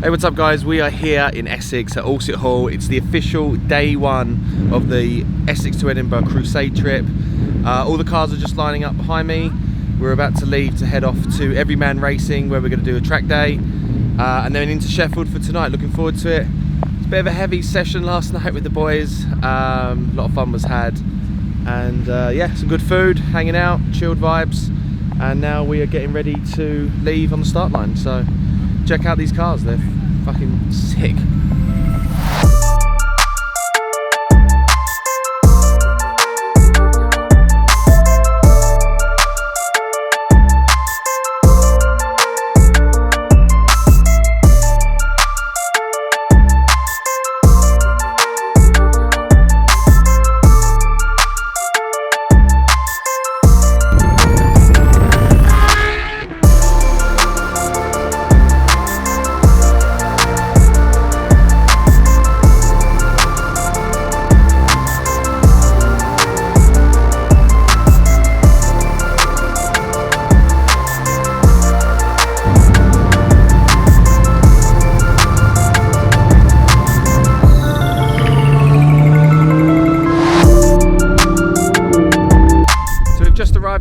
Hey, what's up guys? We are here in Essex at Allsit Hall. It's the official day one of the Essex to Edinburgh Crusade trip. All the cars are just lining up behind me. We're about to leave to head off to Everyman Racing, where we're going to do a track day, and then into Sheffield for tonight. Looking forward to it. It's a bit of a heavy session last night with the boys. A lot of fun was had, and yeah, some good food, hanging out, chilled vibes, and now we are getting ready to leave on the start line. So check out these cars, they're fucking sick.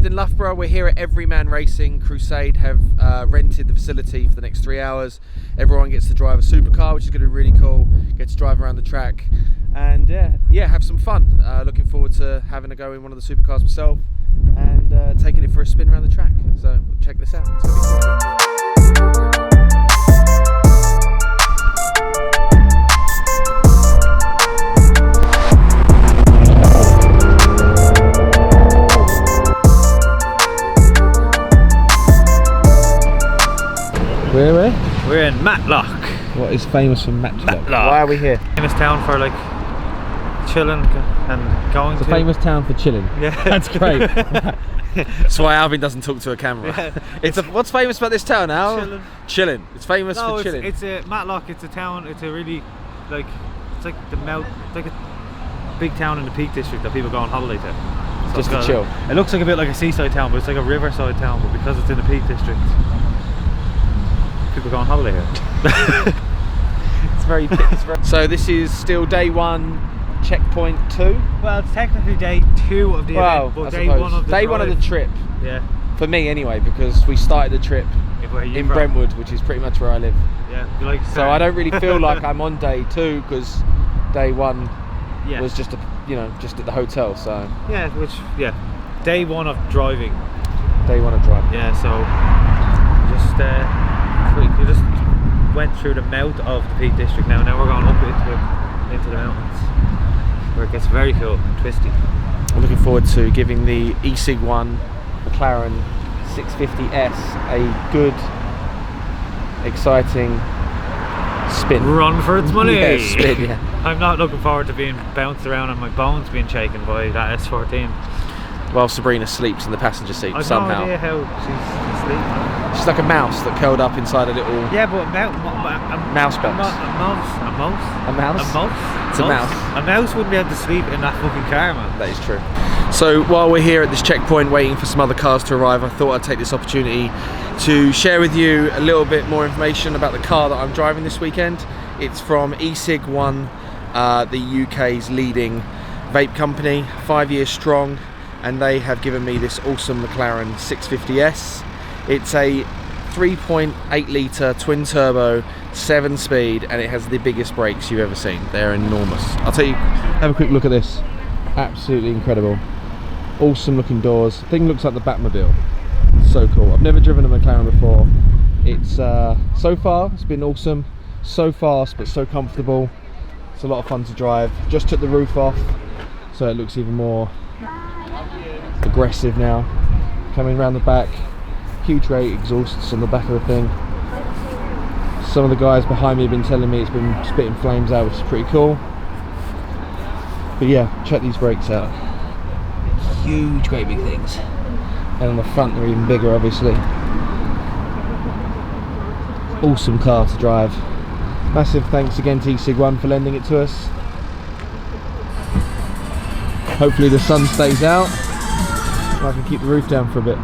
In Loughborough, we're here at Everyman Racing. Crusade have rented the facility for the next 3 hours. Everyone gets to drive a supercar, which is going to be really cool. Get to drive around the track and yeah, have some fun. Looking forward to having a go in one of the supercars myself and taking it for a spin around the track. So check this out. It's going to be cool. Where are we? We're in Matlock. What is famous for Matlock? Why are we here? Famous town for like chilling and going. It's a famous town for chilling. Yeah, that's great. That's why Alvin doesn't talk to a camera. Yeah. What's famous about this town, Al? Chilling. Chilling. It's famous for chilling. It's a Matlock. It's a town. It's a really it's like a big town in the Peak District that people go on holiday to. So just to chill. It looks like a bit like a seaside town, but it's like a riverside town. But because it's in the Peak District, people go on holiday here. It's very. So this is still day one, checkpoint 2. Well, it's technically day 2 of the event, but day 1 of the day 1 of the trip. Yeah. For me, anyway, because we started the trip in Brentwood, which is pretty much where I live. Yeah. So I don't really feel like I'm on day 2 because day 1 was just just at the hotel. So day 1 of driving. Day 1 of driving. Yeah. So we just went through the mouth of the Peak District now. Now we're going up into the mountains, where it gets very cool, twisty. I'm looking forward to giving the EcigOne McLaren 650S a good, exciting spin. Run for its money. Yeah, spin, yeah. I'm not looking forward to being bounced around and my bones being shaken by that S14. While Sabrina sleeps in the passenger seat somehow. I've no idea how she's asleep. She's like a mouse that curled up inside a little. Yeah, but mouse box. A mouse? A mouse? A mouse? It's a mouse. A mouse wouldn't be able to sleep in that fucking car, man. That is true. So while we're here at this checkpoint waiting for some other cars to arrive, I thought I'd take this opportunity to share with you a little bit more information about the car that I'm driving this weekend. It's from EcigOne, the UK's leading vape company, 5 years strong, and they have given me this awesome McLaren 650S. It's a 3.8 litre twin turbo, 7-speed, and it has the biggest brakes you've ever seen. They're enormous. I'll tell you, have a quick look at this. Absolutely incredible. Awesome looking doors. The thing looks like the Batmobile. So cool. I've never driven a McLaren before. It's so far it's been awesome. So fast but so comfortable. It's a lot of fun to drive. Just took the roof off, so it looks even more aggressive now. Coming around the back, huge rate exhausts on the back of the thing. Some of the guys behind me have been telling me it's been spitting flames out, which is pretty cool. But yeah, check these brakes out. Huge, great big things. And on the front they're even bigger, obviously. Awesome car to drive. Massive thanks again to EcigOne for lending it to us. Hopefully the sun stays out and I can keep the roof down for a bit.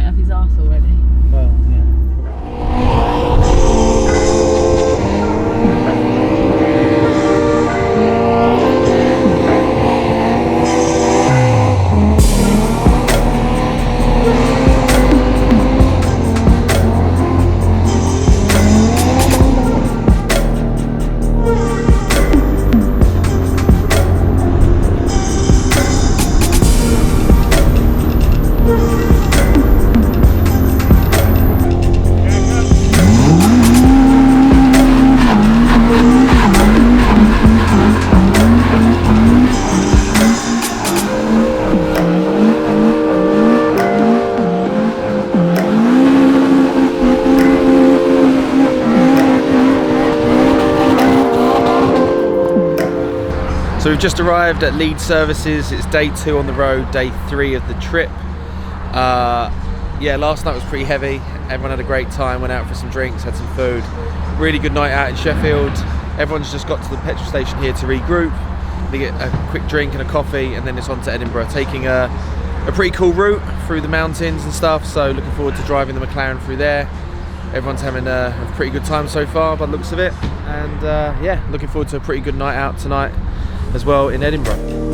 it up his arse already. Well, yeah. So we've just arrived at Leeds Services. It's day 2 on the road, day 3 of the trip. Yeah, last night was pretty heavy. Everyone had a great time, went out for some drinks, had some food. Really good night out in Sheffield. Everyone's just got to the petrol station here to regroup. They get a quick drink and a coffee, and then it's on to Edinburgh, taking a pretty cool route through the mountains and stuff. So looking forward to driving the McLaren through there. Everyone's having a pretty good time so far by the looks of it. And yeah, looking forward to a pretty good night out tonight as well in Edinburgh.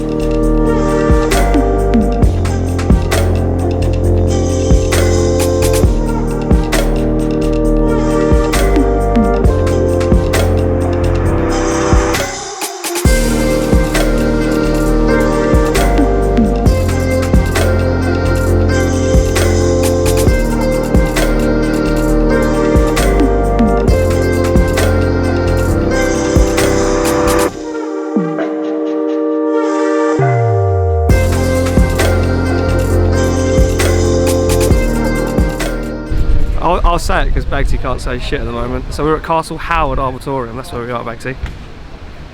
I'll say it because Baggsy can't say shit at the moment. So we're at Castle Howard Arboretum, that's where we are, Baggsy.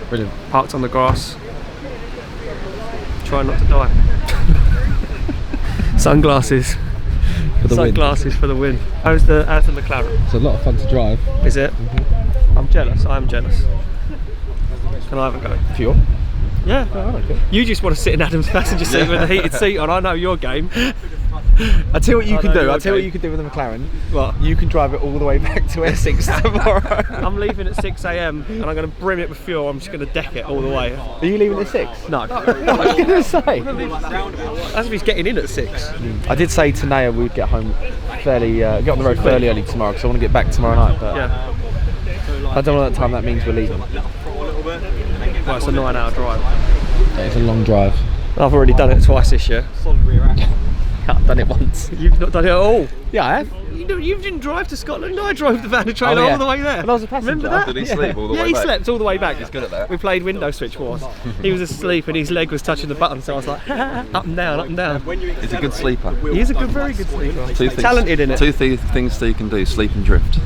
Brilliant. Parked on the grass. Trying not to die. Sunglasses. For the Sunglasses for the win. How's the McLaren? It's a lot of fun to drive. Is it? I'm jealous, I am jealous. Can I have a go? If you want. Yeah. You just want to sit in Adam's passenger seat with a heated seat on. I know your game. I'll tell you what you can do. I'll tell you okay. what you can do with the McLaren. What? You can drive it all the way back to Essex tomorrow. I'm leaving at 6 AM and I'm going to brim it with fuel. I'm just going to deck it all the way. Are you leaving at 6? No. I was going to say. As if he's getting in at 6. I did say to Naya we'd get home fairly, get on the road fairly early tomorrow because I want to get back tomorrow night. But Yeah. I don't know what time that means we're leaving. Well, it's a 9-hour drive. It's a long drive. I've already done it twice this year. I've done it once. You've not done it at all. Yeah, I have. You didn't drive to Scotland. I drove the van and trailer yeah. all the way there. When I was a passenger. Remember that? Did he sleep all the way He back? slept all the way back. He's good at that. We played window switch wars. He was asleep and his leg was touching the button, so I was like, up and down, up and down. He's a good sleeper. He's a very good sleeper. Two things, Talented in it. Two things that you can do: sleep and drift.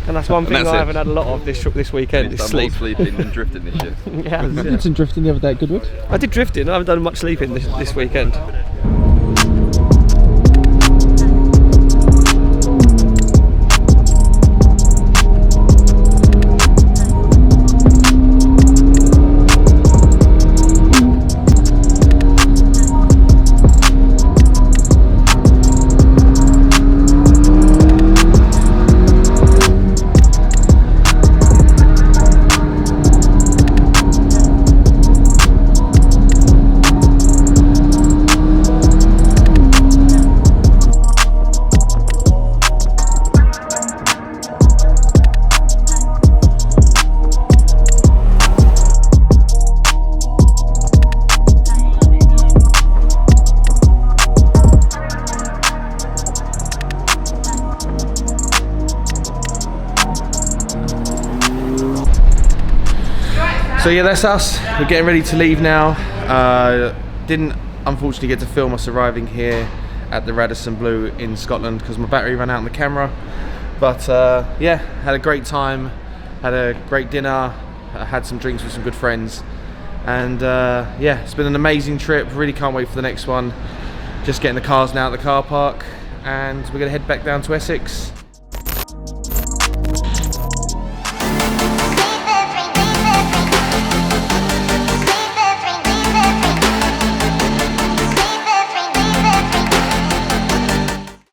And that's one thing that's I it. haven't had a lot of this weekend. He's Is done more sleep. sleeping than drifting this year. Yeah, You did some drifting the other day at Goodwood. I did drifting. I haven't done much sleeping this weekend. So yeah, that's us. We're getting ready to leave now. Didn't unfortunately get to film us arriving here at the Radisson Blu in Scotland because my battery ran out on the camera. But yeah, had a great time, had a great dinner, had some drinks with some good friends. And yeah, it's been an amazing trip. Really can't wait for the next one. Just getting the cars now at the car park and we're gonna head back down to Essex.